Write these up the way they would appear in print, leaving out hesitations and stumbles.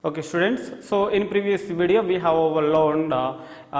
Okay students, so in previous video we have learned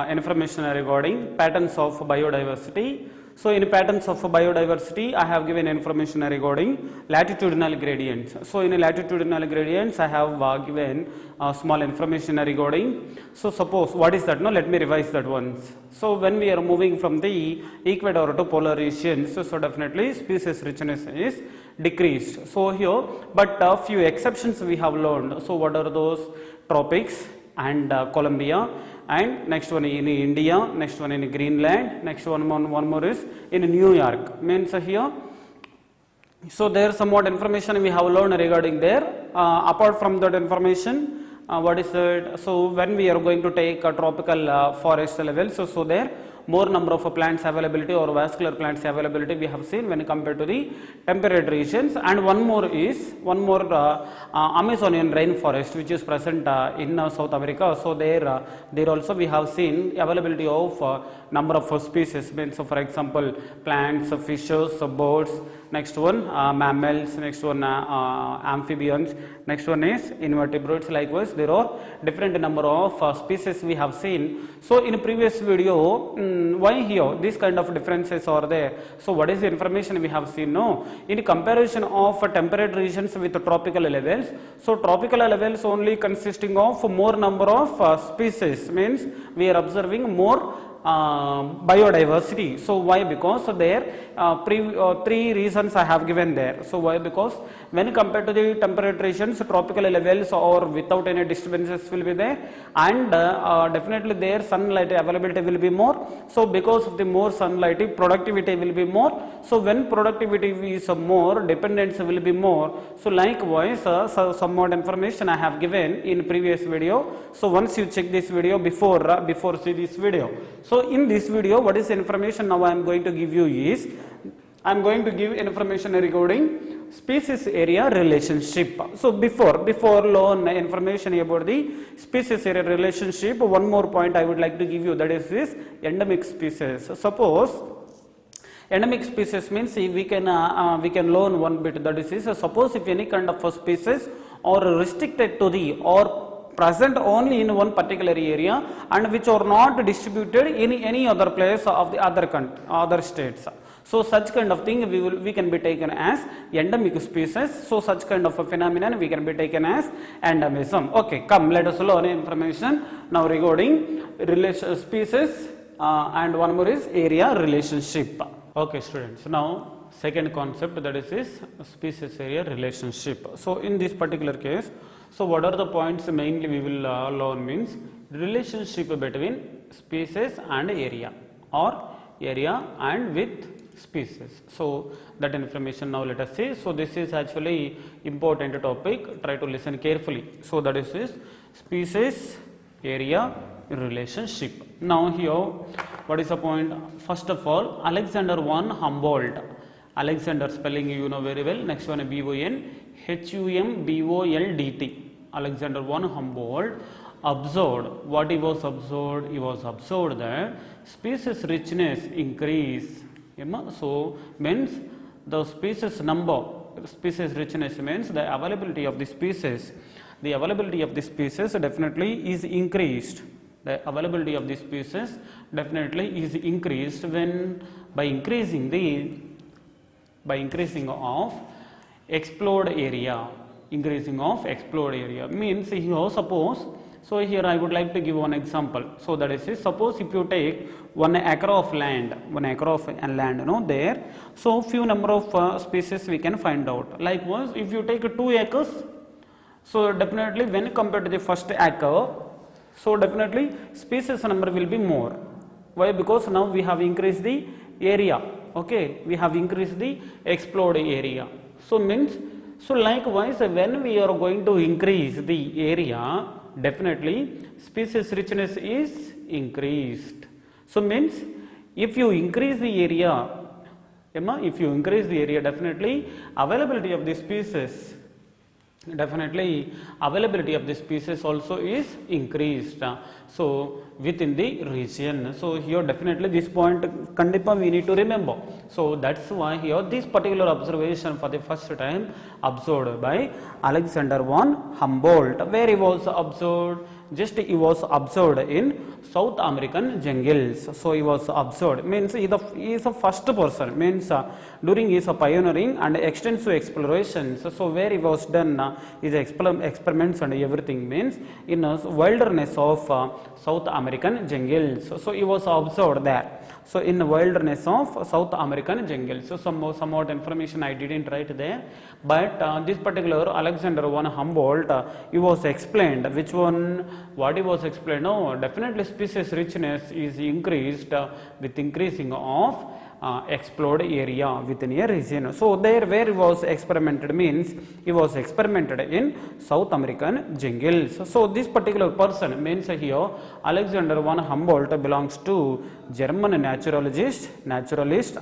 information regarding patterns of biodiversity. So in patterns of biodiversity I have given information regarding latitudinal gradients. So in latitudinal gradients I have given small information regarding. So suppose what is that? No, let me revise that once. So when we are moving from the equator to polar regions, so definitely species richness is decreased. So here, but a few exceptions we have learned. So what are those? Tropics and Colombia, and next one in India, next one in Greenland, next one more is in New York. Means here, so there somewhat information we have learned regarding there. Apart from that information, what is it? So when we are going to take a tropical forest level, so there more number of plants availability or vascular plants availability we have seen when compared to the temperate regions. And one more Amazonian rainforest which is present in South America. So there also we have seen availability of number of species, means for example plants, fishes, birds, next one mammals, next one amphibians, next one is invertebrates. Likewise there are different number of species we have seen. So in previous video, why here this kind of differences are there? So what is the information we have seen? No, in comparison of temperate regions with tropical levels, so tropical levels only consisting of more number of species, means we are observing more biodiversity. So why? Because there three reasons I have given there. So why? Because when compared to the temperate regions, tropical levels or without any disturbances will be there, and definitely there sunlight availability will be more. So because of the more sunlight, productivity will be more. So when productivity is more, dependence will be more. So likewise so somewhat information I have given in previous video. So once you check this video before see this video. So in this video, what is the information now I am going to give you is, I am going to give information regarding species area relationship. So before learn information about the species area relationship, one more point I would like to give you, that is this endemic species. Suppose endemic species means we can learn one bit, that is suppose if any kind of a species or restricted to the or present only in one particular area and which are not distributed in any other place of the other states. So such kind of thing we can be taken as endemic species. So such kind of a phenomenon we can be taken as endemism. Okay, come let us learn information now regarding species and one more is area relationship. Okay students, now second concept, that is species area relationship. So in this particular case, so what are the points mainly we will learn means relationship between species and area or area and with species. So that information now let us see. So this is actually important topic, try to listen carefully. So that is this species area relationship. Now here what is the point? First of all, Alexander von Humboldt. Alexander spelling you know very well. Next one B-O-N-H-U-M-B-O-L-D-T. Alexander von Humboldt observed. What he was observed? He was observed that species richness increase. So means the species number, species richness means the availability of the species. The availability of the species definitely is increased. The availability of the species definitely is increased when by increasing of explored area. Increasing of explored area means here suppose, so here I would like to give one example. So that is suppose if you take 1 acre of land, there, so few number of species we can find out. Likewise if you take 2 acres, so definitely when compared to the first acre, so definitely species number will be more. Why? Because now we have increased the area. Okay, we have increased the explored area. So means, so likewise when we are going to increase the area, definitely species richness is increased. So means if you increase the area, definitely availability of the species definitely availability of the species also is increased. So within the region, so here definitely this point kandipa we need to remember. So that's why here this particular observation for the first time observed by Alexander von Humboldt. Where he was observed? Just he was observed in South American jungles. So he was observed, means he is the first person, means during his pioneering and extensive explorations. So where he was done his experiments and everything, means in a wilderness of South American jungles. So he was observed there. So in the wilderness of South American jungles. So somewhat information I didn't write there, but this particular Alexander von Humboldt, he was explained which one, what he was explained. No, definitely species richness is increased with increasing of explored area within a region. So there where he was experimented, means he was experimented in South American jungles. So this particular person, means here Alexander von Humboldt belongs to German naturalist,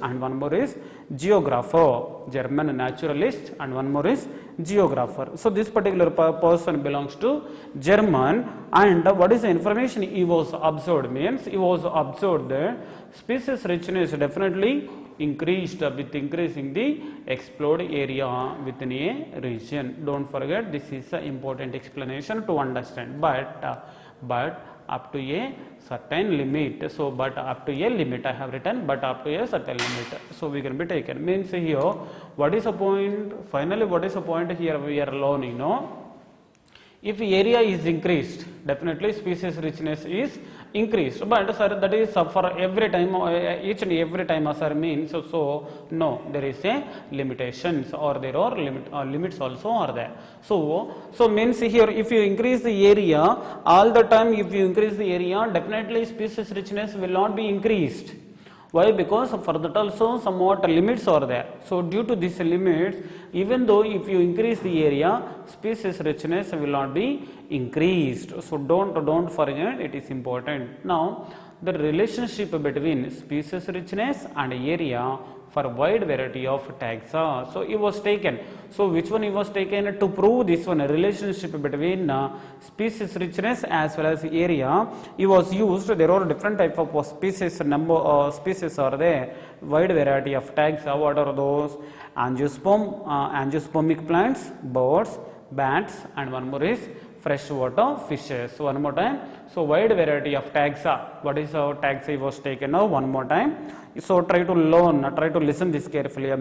and one more is geographer. German naturalist and one more is geographer. So this particular person belongs to German, and what is the information he was observed, means he was observed that species richness definitely increased with increasing the explored area within a region. Don't forget, this is an important explanation to understand, but up to a certain limit. So but up to a limit I have written, but up to a certain limit, so we can be taken, means here what is the point, finally what is the point here we are learning. No, if area is increased, definitely species richness is increased, but sir that is for every time, each and every time, sir, means so no, there is a limitations, or there are limits also are there. So means here if you increase the area all the time, if you increase the area, definitely species richness will not be increased. Why? Because for that also somewhat limits are there. So due to these limits, even though if you increase the area, species richness will not be increased. So don't forget, it is important. Now the relationship between species richness and area for wide variety of taxa. So he was taken. So which one he was taken to prove this one, a relationship between species richness as well as area? He was used. There are different type of species, number species are there, wide variety of taxa. What are those? Angiospermic plants, birds, bats, and one more is freshwater fishes. So one more time. So wide variety of taxa. What is our taxa he was taken now? One more time. So try to learn, try to listen this carefully.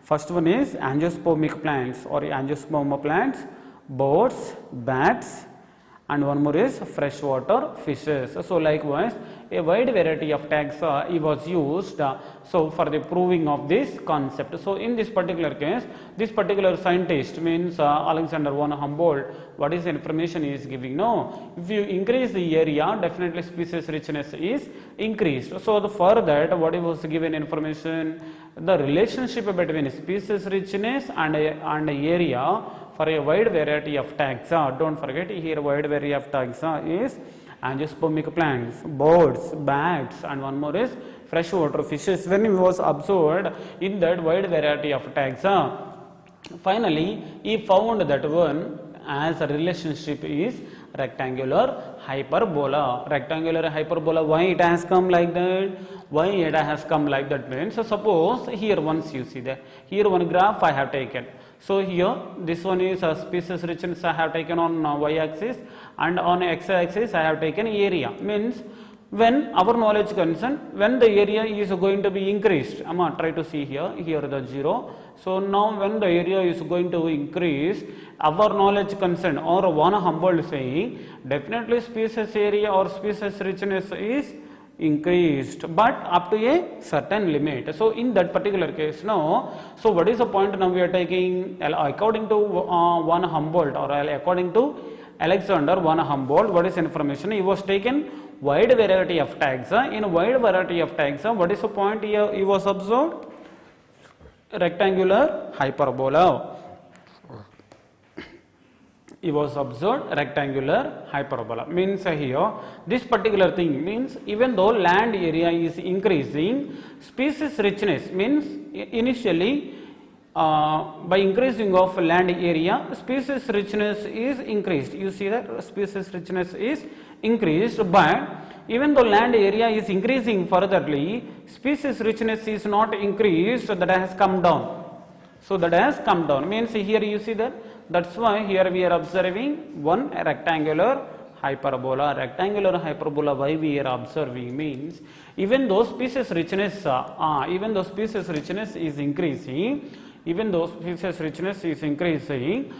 First one is angiospermic plants or angiosperm plants, birds, bats, and one more is freshwater fishes. So likewise, a wide variety of taxa was used so for the proving of this concept. So in this particular case, this particular scientist, means Alexander von Humboldt, what is the information he is giving? No, if you increase the area, definitely species richness is increased. So for that, what he was given information, the relationship between species richness and area for a wide variety of taxa. Don't forget, here wide variety of taxa is angiospermic plants, birds, bats, and one more is freshwater fishes. When he was observed in that wide variety of taxa, finally he found that one as a relationship is rectangular hyperbola. Rectangular hyperbola, why it has come like that? Why it has come like that means, so suppose here once you see that, here one graph I have taken. So here this one is a species richness I have taken on y-axis, and on x-axis I have taken area. Means when our knowledge concern, when the area is going to be increased, try to see here the 0. So now when the area is going to increase, our knowledge concern or von Humboldt saying definitely species area or species richness is increased, but up to a certain limit. So in that particular case now, so what is the point now we are taking? According to von Humboldt or according to Alexander von Humboldt, what is information? He was taken wide variety of taxa. In wide variety of taxa, what is the point here he was observed? Rectangular hyperbola. He was observed rectangular hyperbola. Means here this particular thing means even though land area is increasing, species richness means initially by increasing of land area, species richness is increased. You see that species richness is increased, but even though land area is increasing furtherly, species richness is not increased, that has come down. So that has come down, means here you see that, that's why here we are observing one rectangular hyperbola. Rectangular hyperbola, why we are observing means, even though species richness is increasing, even though species richness is increasing,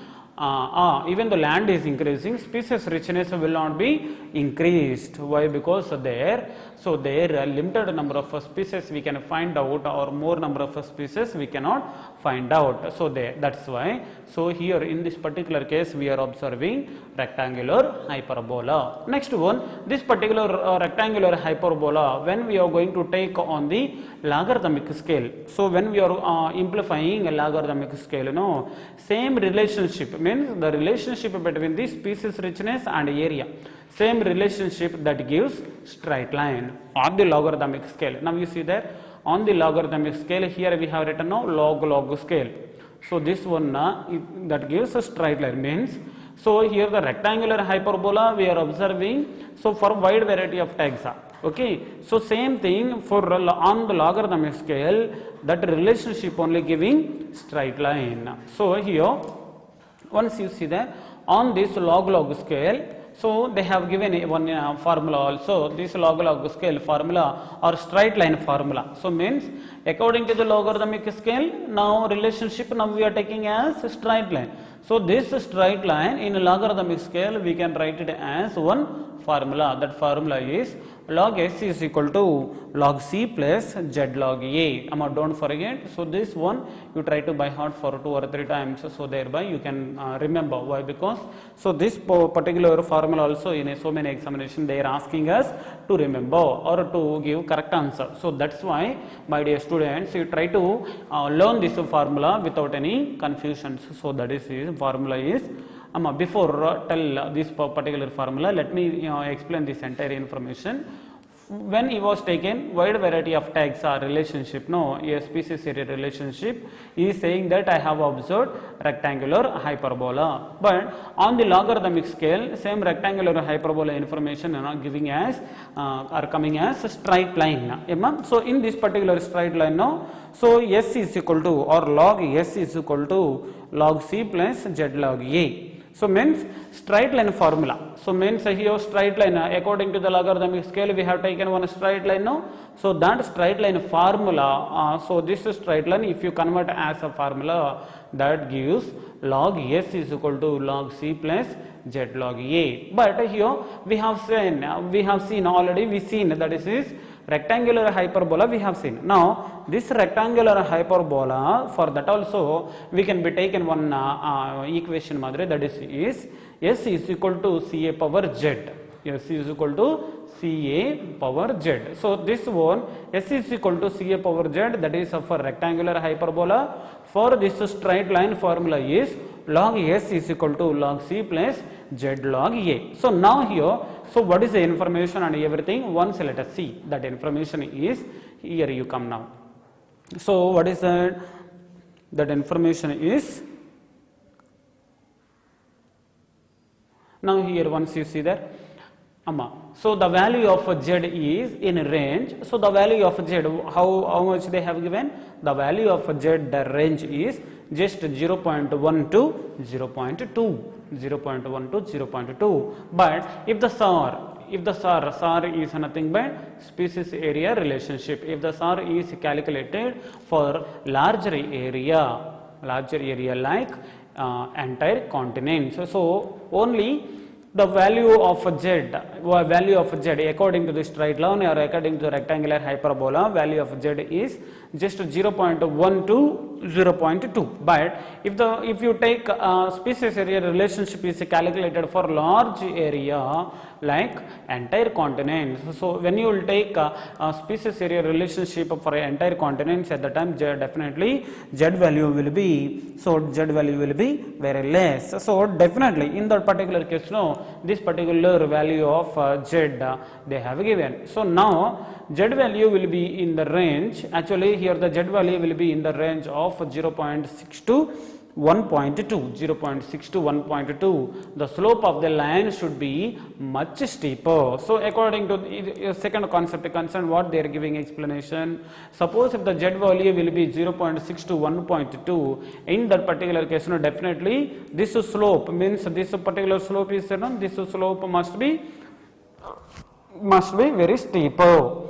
even the land is increasing, species richness will not be increased. Why? Because there limited number of species we can find out, or more number of species we cannot find out. So that's why. So here in this particular case we are observing rectangular hyperbola. Next one, this particular rectangular hyperbola, when we are going to take on the logarithmic scale. So when we are amplifying a logarithmic scale, same relationship, means the relationship between the species richness and area, same relationship that gives straight line on the logarithmic scale. Now you see that on the logarithmic scale, here we have written log scale. So this one that gives a straight line, means, so here the rectangular hyperbola we are observing, so for wide variety of taxa. Okay, so same thing for on the logarithmic scale, that relationship only giving straight line. So here once you see that on this log scale, so they have given one formula also, this log scale formula or straight line formula. So means according to the logarithmic scale, now relationship now we are taking as straight line. So this straight line in logarithmic scale we can write it as one formula. That formula is log s is equal to log c plus z log a. Don't forget. So this one you try to by heart for 2 or 3 times. So thereby you can remember. Why? Because so this particular formula also in so many examination they are asking us to remember or to give correct answer. So that's why, my dear students, you try to learn this formula without any confusions. So that is his formula is. Before tell this particular formula, let me explain this entire information. When he was taken wide variety of taxa relationship, a species area relationship, he is saying that I have observed rectangular hyperbola. But on the logarithmic scale, same rectangular hyperbola information giving as are coming as straight line. So in this particular straight line now, so s is equal to, or log s is equal to log c plus z log a. So means straight line formula. So means here straight line according to the logarithmic scale we have taken one straight line now. So that straight line formula, so this straight line if you convert as a formula, that gives log s is equal to log c plus z log a. But here we have seen already, that is rectangular hyperbola we have seen. Now this rectangular hyperbola, for that also we can be taken one equation madre, that is s is equal to ca power z. S is equal to ca power z. So this one s is equal to ca power z, that is for rectangular hyperbola. For this straight line formula is log s is equal to log c plus z log a. So now here, so what is the information and everything? Once let us see that information is here. You come now. So what is that? That information is now here. Once you see that, so the value of z is in range. So the value of z, how much they have given? The value of z, the range is just 0.1 to 0.2, 0.1 to 0.2. But if the SAR is nothing but species area relationship. If the SAR is calculated for larger area like entire continent. So only the value of z according to the straight line or according to the rectangular hyperbola, value of z is just 0.1 to 0.2. But if you take species area relationship is calculated for large area like entire continents. So when you will take species area relationship for entire continents, at the time definitely z value will be, very less. So definitely in that particular case, this particular value of z they have given. So now z value will be in the range, actually here the z value will be in the range of of 0.6 to 1.2, 0.6 to 1.2, the slope of the line should be much steeper. So according to the second concept concern, what they are giving explanation, suppose if the z value will be 0.6 to 1.2, in that particular case, definitely this slope means this particular slope is, this slope must be very steeper.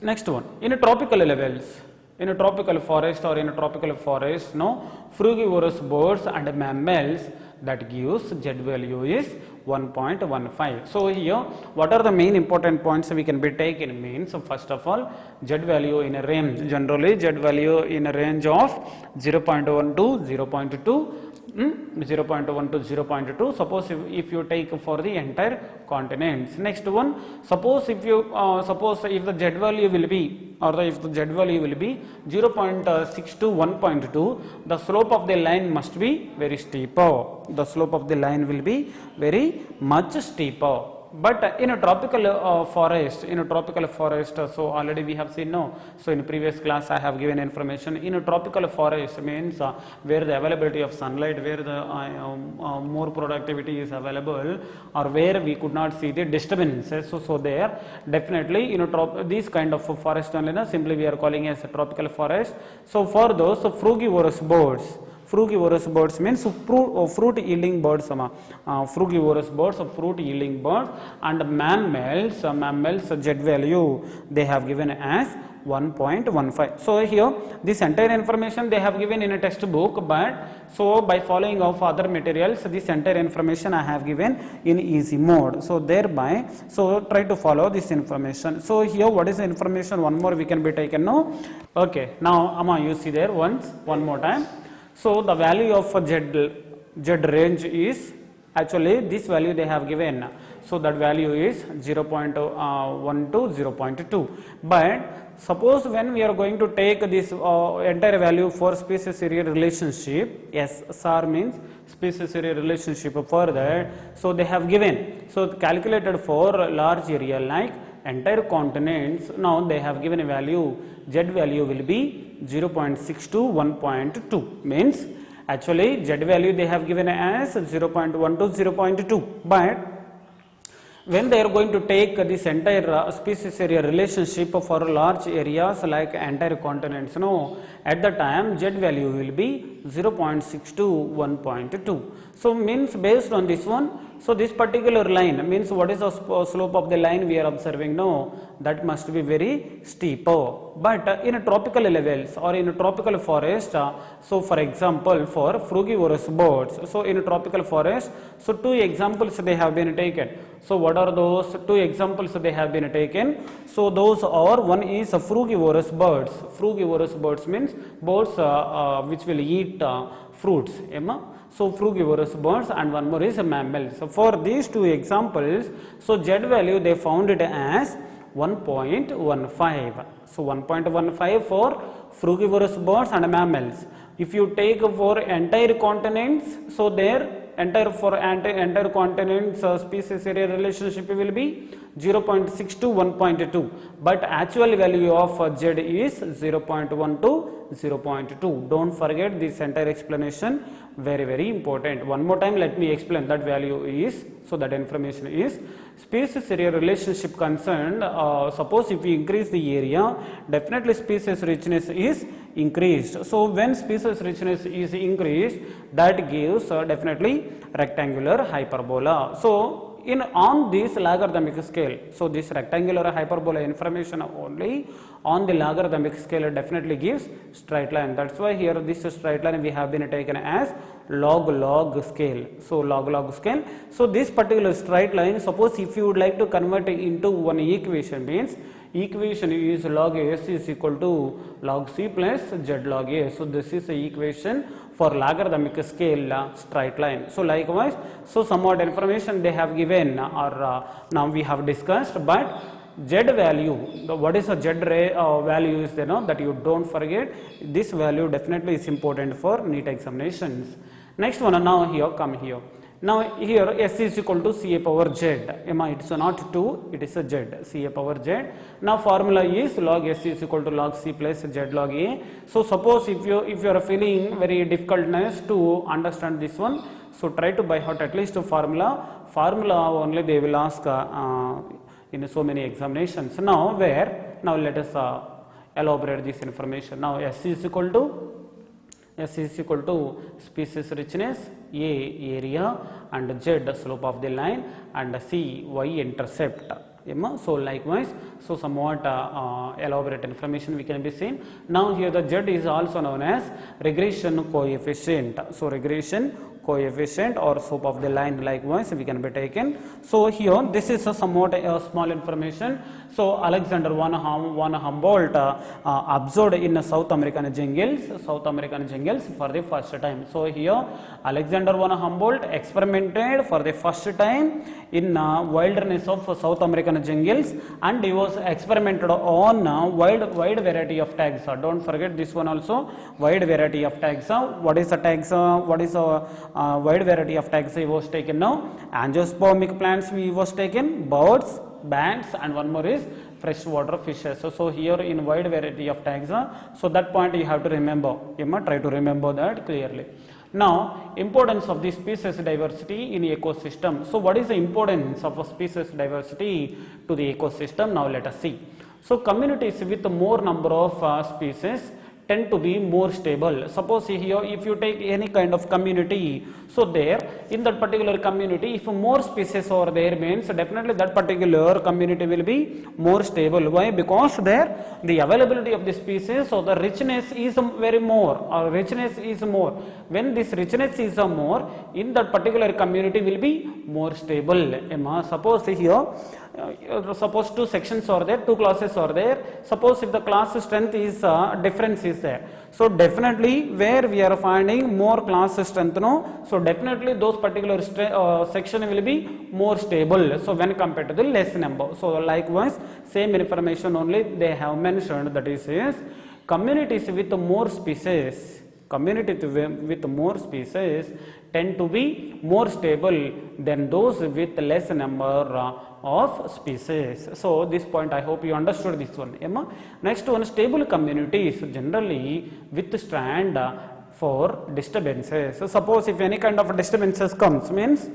Next one, in a tropical levels, in a tropical forest or in a tropical forest, frugivorous birds and mammals, that gives z value is 1.15. So here, what are the main important points we can be taken means, first of all, z value in a range, generally z value in a range of 0.1 to 0.2, 0.1 to 0.2. Suppose if you take for the entire continents. Next one, suppose if you suppose if the z value will be, or if the z value will be 0.6 to 1.2, the slope of the line must be very steeper. The slope of the line will be very much steeper. But in a tropical forest, so already we have seen, so in previous class I have given information, in a tropical forest means where the availability of sunlight, where the more productivity is available, or where we could not see the disturbances, so there definitely these kind of forest only, simply we are calling as a tropical forest. So for those frugivorous birds, frugivorous birds means fruit yielding birds, frugivorous birds, fruit yielding birds, and mammals, z value they have given as 1.15. So here this entire information they have given in a textbook, but so by following of other materials, this entire information I have given in easy mode. So thereby, so try to follow this information. So here what is the information, one more we can be taken now. Okay, now you see there one more time. So the value of z range is, actually this value they have given, so that value is 0.1 to 0.2. But suppose when we are going to take this entire value for species area relationship, yes, SAR means species area relationship, further, so they have given, so calculated for large area like entire continents, now they have given a value, z value will be 0.6 to 1.2, means actually z value they have given as 0.1 to 0.2, but when they are going to take this entire species area relationship for large areas like entire continents, at the time z value will be 0.6 to 1.2. So means based on this one, so this particular line means what is the slope of the line we are observing now, that must be very steeper. But in a tropical levels or in a tropical forest, so for example for frugivorous birds, so in a tropical forest, so two examples they have been taken. So what are those two examples they have been taken? So those are, one is frugivorous birds. Frugivorous birds means birds which will eat fruits. So frugivorous birds, and one more is mammals. So for these two examples, so z value they found it as 1.15. So 1.15 for frugivorous birds and mammals. If you take for entire continents, so there entire continents species area relationship will be 0.6 to 1.2, but actual value of z is 0.1 to 0.2. Don't forget this entire explanation, very important. One more time let me explain that value is, so that information is species area relationship concerned. Suppose if we increase the area, definitely species richness is increased. So when species richness is increased, that gives definitely rectangular hyperbola. So on this logarithmic scale, so this rectangular hyperbola information only on the logarithmic scale definitely gives straight line. That's why here this straight line we have been taken as log scale. So log scale. So this particular straight line, suppose if you would like to convert it into one equation, means equation is log s is equal to log c plus z log a. So this is the equation for logarithmic scale straight line. So likewise, so somewhat information they have given, or now we have discussed, but z value, what is a z value is there, that you don't forget. This value definitely is important for NEET examinations. Next one, now here come here. Now here S is equal to Ca power Z. It's not 2, it is a Z, Ca power Z. Now formula is log S is equal to log C plus Z log A. So suppose if you are feeling very difficultness to understand this one, so try to by heart at least formula only they will ask in so many examinations. Now let us elaborate this information. Now S is equal to species richness, A area, and Z slope of the line, and C Y intercept. So likewise, so somewhat elaborate information we can be seen. Now here the Z is also known as regression coefficient. So regression coefficient or slope of the line likewise we can be taken. So here this is a somewhat small information. So Alexander von Humboldt observed in South American jungles for the first time. So here Alexander von Humboldt experimented for the first time in wilderness of South American jungles, and he was experimented on wide variety of tags. Don't forget this one also, wide variety of tags. What is the tags? What is a wide variety of tags he was taken now? Angiospermic plants he was taken, birds, bats, and one more is freshwater fishes. So here in wide variety of tags, so that point you have to remember. Try to remember that clearly. Now importance of the species diversity in ecosystem. So what is the importance of a species diversity to the ecosystem? Now let us see. So communities with more number of species tend to be more stable. Suppose here if you take any kind of community, so there in that particular community if more species are there means definitely that particular community will be more stable. Why? Because there the availability of the species or the richness is very more, or richness is more. When this richness is more, in that particular community will be more stable. Suppose here suppose two sections are there, two classes are there. Suppose if the class strength is difference is there, so definitely where we are finding more class strength, no, so definitely those particular section will be more stable. So when compared to the less number, so likewise same information only they have mentioned, that is communities with more species. Communities with more species tend to be more stable than those with less number of species. So this point I hope you understood this one. Next one, stable communities generally withstand for disturbances. So suppose if any kind of disturbances comes, means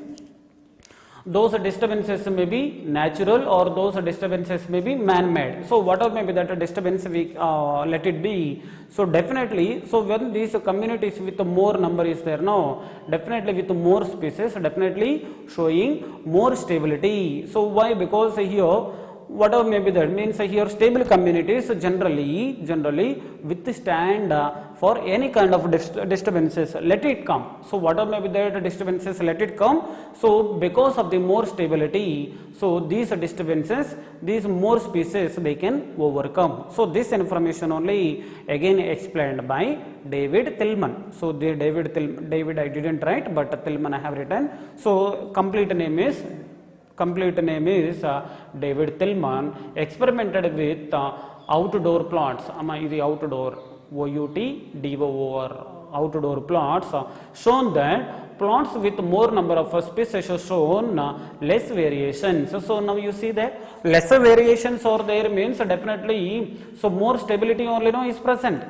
those disturbances may be natural or those disturbances may be man-made. So whatever may be that disturbance we let it be. So definitely, so when these communities with more number is there now, definitely with more species, definitely showing more stability. So why? Because here whatever may be that means here stable communities generally withstand for any kind of disturbances, let it come. So whatever may be that disturbances, let it come. So because of the more stability, so these disturbances, these more species they can overcome. So this information only again explained by David Tillman. So the David I didn't write, but Tillman I have written. So complete name is David Tillman. Experimented with outdoor plots. The outdoor outdoor plots shown that plots with more number of species are shown less variations. So now you see that lesser variations are there means definitely so more stability only is present.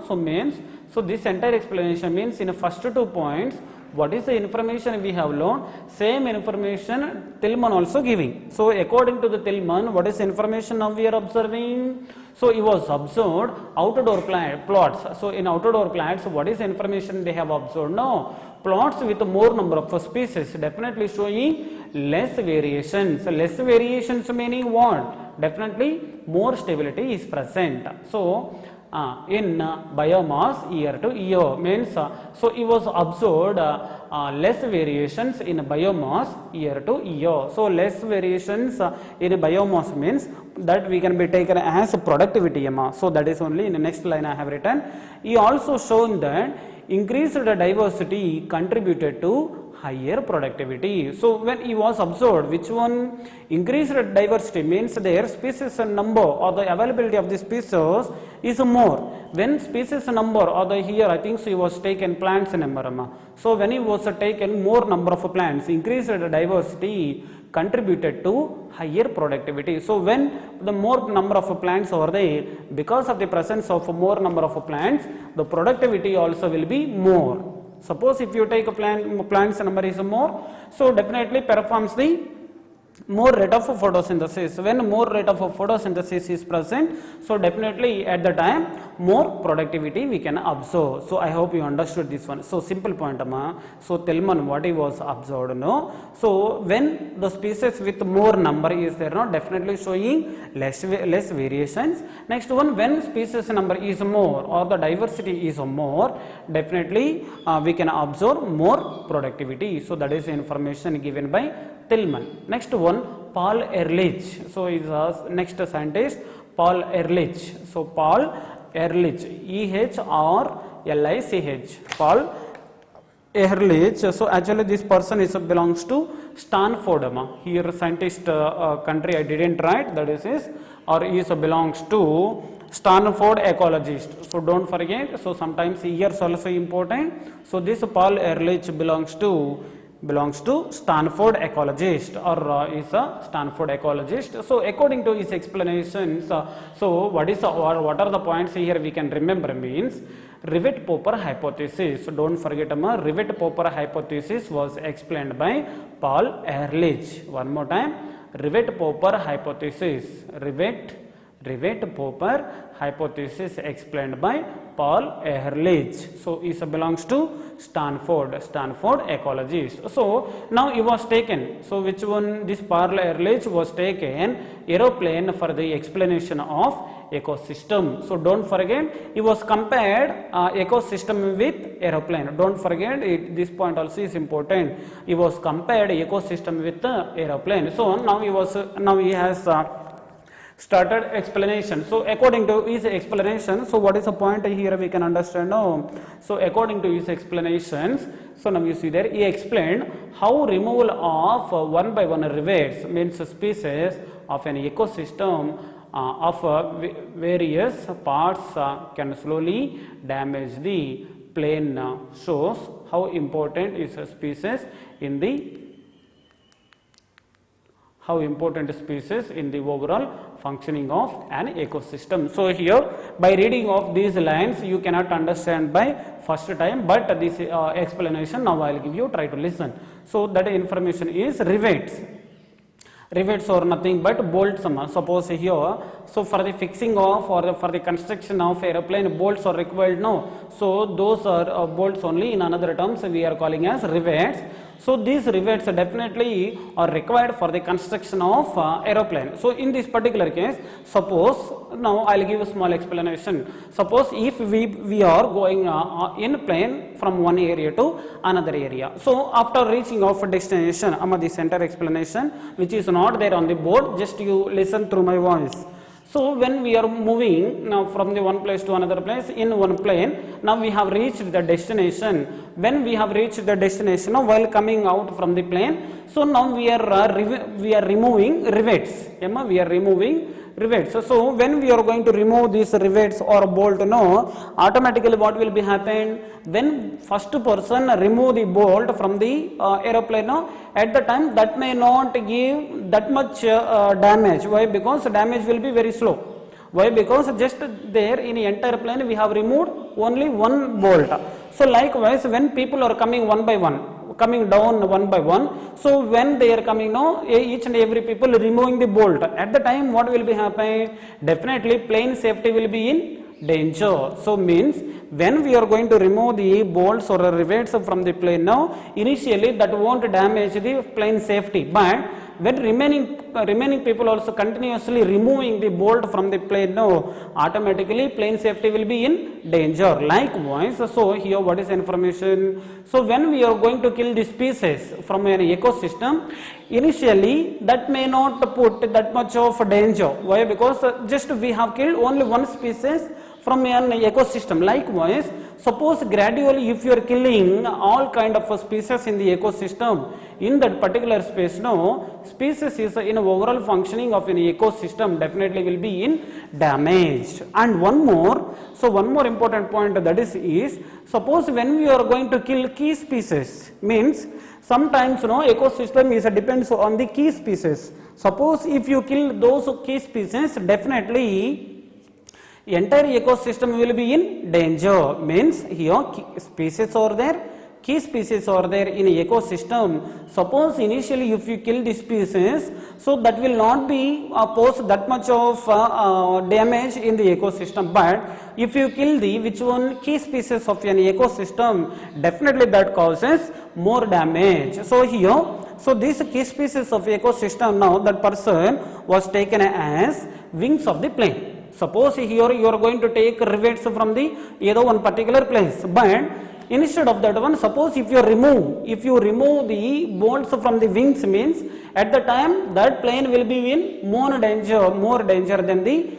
So means so this entire explanation means in the first 2 points, what is the information we have learned, same information Tillman also giving. So according to the Tillman, what is the information now we are observing? So it was observed outdoor plots. So in outdoor plots, what is the information they have observed? No, plots with more number of species definitely showing less variations. Less variations meaning what? Definitely more stability is present. So in biomass year to year means so it was observed less variations in biomass year to year. So less variations in biomass means that we can be taken as productivity. So that is only in the next line I have written. He also shown that increased diversity contributed to higher productivity. So when it was observed, which one increased diversity means their species number or the availability of the species is more. When species number or the here I think so it was taken plants number. So when it was taken more number of plants, increased diversity contributed to higher productivity. So when the more number of plants over there, because of the presence of more number of plants, the productivity also will be more. Suppose if you take a plants number is more, so definitely performs the more rate of photosynthesis. When more rate of photosynthesis is present, so definitely at the time more productivity we can observe. So I hope you understood this one. So simple point amma. So Tillman what he was observed no. So when the species with more number is there no, definitely showing less variations. Next one, when species number is more or the diversity is more, definitely we can observe more productivity. So that is the information given by Tillman. Next one, Paul Ehrlich. So is next scientist Paul Ehrlich. So Paul Ehrlich, Ehrlich, Paul Ehrlich. So actually this person is belongs to Stanford. Here scientist country I didn't write, that is his, or he is belongs to Stanford ecologist. So don't forget. So sometimes years also important. So this Paul Ehrlich belongs to Stanford ecologist or is a Stanford ecologist. So according to his explanations, so what are the points here we can remember means Rivet-Popper hypothesis. So don't forget Rivet-Popper hypothesis was explained by Paul Ehrlich. One more time, Rivet-Popper hypothesis. Rivet-Popper hypothesis explained by Paul Ehrlich. So it belongs to Stanford ecologist. So now it was taken. So which one? This Paul Ehrlich was taken aeroplane for the explanation of ecosystem. So don't forget, it was compared ecosystem with aeroplane. Don't forget this point also is important. It was compared ecosystem with aeroplane. So now he has started explanation. So according to his explanation, so what is the point here we can understand now? So according to his explanations, so now you see there he explained how removal of one by one rivets means species of an ecosystem of various parts can slowly damage the plane. Shows how important is a species in the overall functioning of an ecosystem. So here by reading of these lines you cannot understand by first time, but this explanation now I will give you, try to listen. So that information is rivets. Rivets are nothing but bolts. Suppose here, so for the fixing of or for the construction of aeroplane, bolts are required now. So those are bolts only. In another terms we are calling as rivets. So these rivets definitely are required for the construction of aeroplane. So in this particular case, suppose now I will give a small explanation. Suppose if we are going in plane from one area to another area. So after reaching of a destination, the center explanation which is not there on the board, just you listen through my voice. So when we are moving now from the one place to another place in one plane, now we have reached the destination. When we have reached the destination, now while coming out from the plane, so now we are removing rivets. We are removing rivets. So when we are going to remove these rivets or bolt, no, automatically what will be happen? When first person remove the bolt from the aeroplane, no, at the time that may not give that much damage. Why? Because damage will be very slow. Why? Because just there in the entire plane we have removed only one bolt. So likewise when people are coming one by one, coming down one by one, so when they are coming now, each and every people removing the bolt, at the time what will be happening? Definitely plane safety will be in danger. So means when we are going to remove the bolts or rivets from the plane now, initially that won't damage the plane safety, but when remaining people also continuously removing the bolt from the plane now, automatically plane safety will be in danger. Likewise, so here what is information? So when we are going to kill the species from an ecosystem, initially that may not put that much of danger. Why? Because just we have killed only one species from an ecosystem. Likewise, suppose gradually if you are killing all kind of species in the ecosystem in that particular space, no species is in overall functioning of an ecosystem definitely will be in damaged. And one more, so one more important point, that is suppose when we are going to kill key species, means sometimes ecosystem is depends on the key species. Suppose if you kill those key species, definitely entire ecosystem will be in danger. Means here species are there, key species are there in ecosystem. Suppose initially if you kill the species, so that will not be pose that much of damage in the ecosystem, but if you kill the which one key species of an ecosystem, definitely that causes more damage. So here, so this key species of ecosystem, now that person was taken as wings of the plane. Suppose here you are going to take rivets from the either one particular place, but instead of that one, suppose if you remove the bolts from the wings, means at the time that plane will be in more danger than the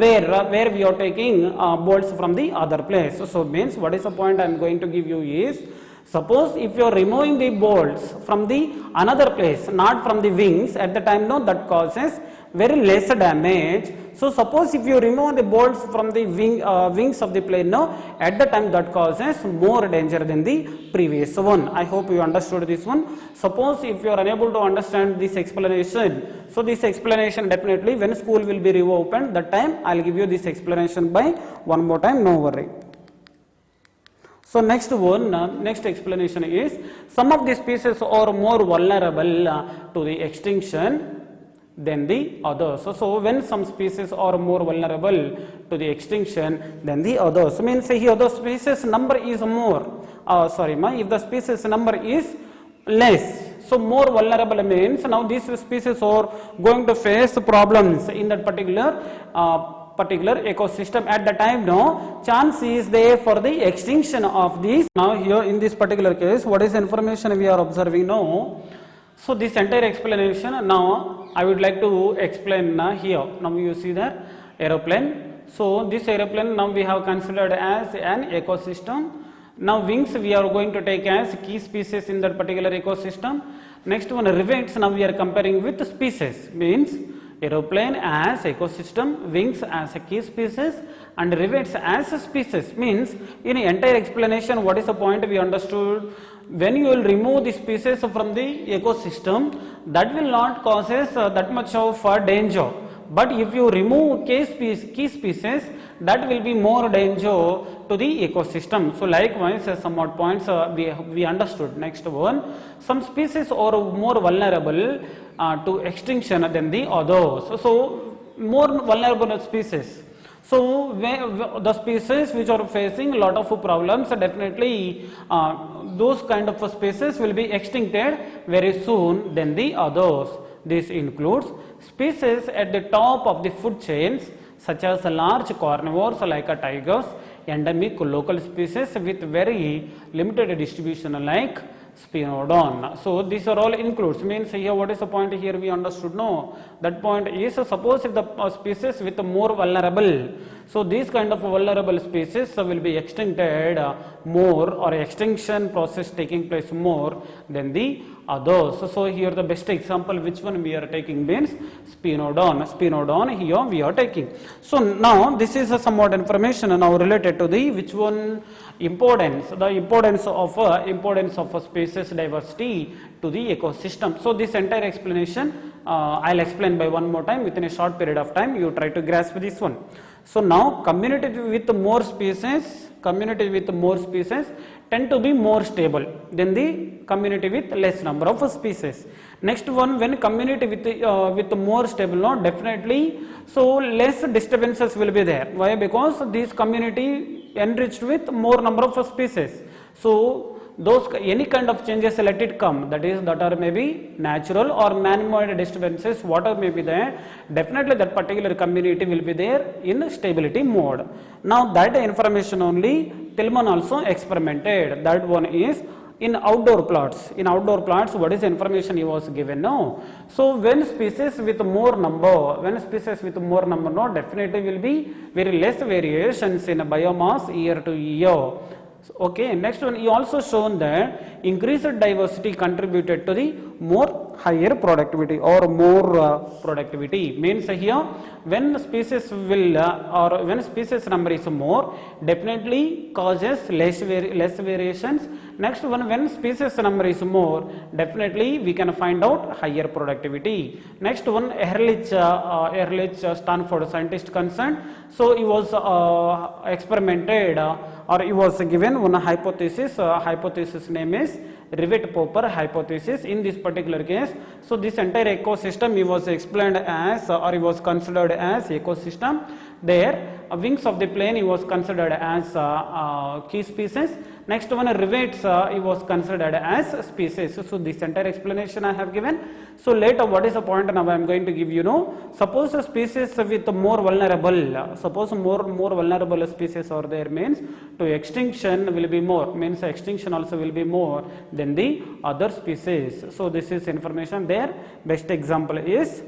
where we are taking bolts from the other place. So means what is the point I am going to give you is, suppose if you are removing the bolts from the another place, not from the wings, at the time that causes very less damage. So suppose if you remove the bolts from the wings of the plane, at the time that causes more danger than the previous one. I hope you understood this one. Suppose if you are unable to understand this explanation, so this explanation definitely when school will be reopened, that time I will give you this explanation by one more time, no worry. So next one, next explanation is, some of the species are more vulnerable to the extinction than the others. So when some species are more vulnerable to the extinction than the others, means here the species number is more, if the species number is less, so more vulnerable means now these species are going to face problems in that particular ecosystem. At the time, chance is there for the extinction of these. Now here in this particular case, what is information we are observing now? So this entire explanation, now I would like to explain here. Now you see that aeroplane. So this aeroplane now we have considered as an ecosystem. Now wings we are going to take as key species in that particular ecosystem. Next one, rivets, now we are comparing with species, means aeroplane as ecosystem, wings as a key species, and rivets as a species. Means in entire explanation, what is the point we understood? When you will remove the species from the ecosystem, that will not causes that much of danger. But if you remove key species, that will be more danger to the ecosystem. So likewise, some more points we understood. Next one, some species are more vulnerable to extinction than the others. So more vulnerable species. So the species which are facing a lot of problems, definitely those kind of species will be extincted very soon than the others. This includes species at the top of the food chains, such as large carnivores like tigers, endemic local species with very limited distribution like Spinodon. So these are all includes, means here what is the point here we understood? No, that point is, suppose if the species with more vulnerable, so these kind of vulnerable species will be extincted more, or extinction process taking place more than the others. So here the best example which one we are taking means Spinodon. Spinodon here we are taking. So now this is somewhat information now related to the which one importance, the importance of a species diversity to the ecosystem. So this entire explanation I'll explain by one more time within a short period of time. You try to grasp this one. So now community with more species tend to be more stable than the community with less number of species. Next one, when community with more stable, definitely so less disturbances will be there. Why? Because this community enriched with more number of species. So those any kind of changes, let it come, that are maybe natural or man-made disturbances, whatever may be there, definitely that particular community will be there in stability mode. Now that information only Tillman also experimented. That one is in outdoor plots. In outdoor plots, what is the information he was given? No. So when species with more number, no, definitely will be very less variations in biomass year to year. Okay, next one, he also shown that increased diversity contributed to the more higher productivity or more productivity. Means here when species will or when species number is more, definitely causes less variations. Next one, when species number is more, definitely we can find out higher productivity. Next one, Ehrlich Stanford scientist concerned. So he was experimented or he was given one hypothesis. Hypothesis name is Rivet-Popper hypothesis. In this particular case, so this entire ecosystem he was explained as or he was considered as ecosystem. There wings of the plane he was considered as key species. Next one, rivets he was considered as species. So this entire explanation I have given. So later what is the point now I am going to give you know. Suppose a species with more vulnerable, suppose more vulnerable species are there, means to extinction will be more, means extinction also will be more than the other species. So this is information there. Best example is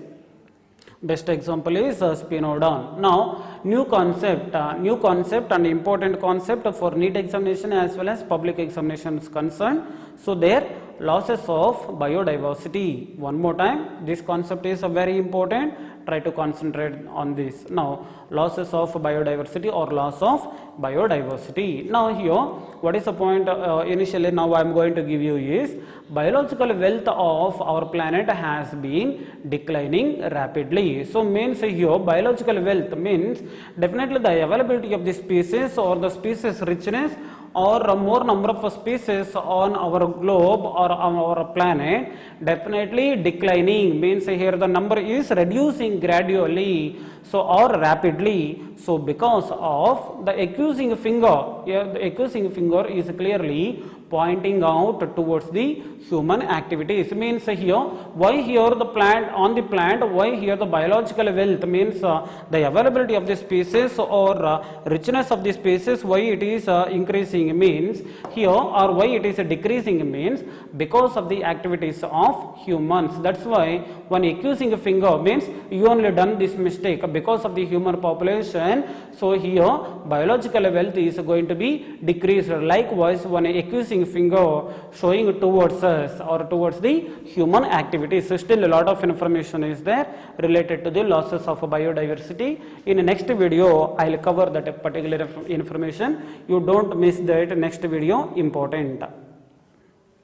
Spinodon. Now new concept and important concept for NEET examination as well as public examination is concerned. So there, losses of biodiversity. One more time, this concept is very important. Try to concentrate on this. Now losses of biodiversity or loss of biodiversity. Now here what is the point initially now I am going to give you is biological wealth of our planet has been declining rapidly. So means here biological wealth means definitely the availability of the species or the species richness or more number of species on our globe or on our planet definitely declining, means here the number is reducing gradually, so or rapidly. So because of the accusing finger, here the accusing finger is clearly pointing out towards the human activities. Means here why here the plant on the plant, why here the biological wealth means the availability of the species or richness of the species, why it is increasing means here, or why it is decreasing means because of the activities of humans. That's why when accusing a finger means you only done this mistake because of the human population. So here biological wealth is going to be decreased. Likewise, when accusing finger showing towards us or towards the human activities. So still a lot of information is there related to the losses of biodiversity. In the next video I will cover that particular information. You don't miss that next video, important.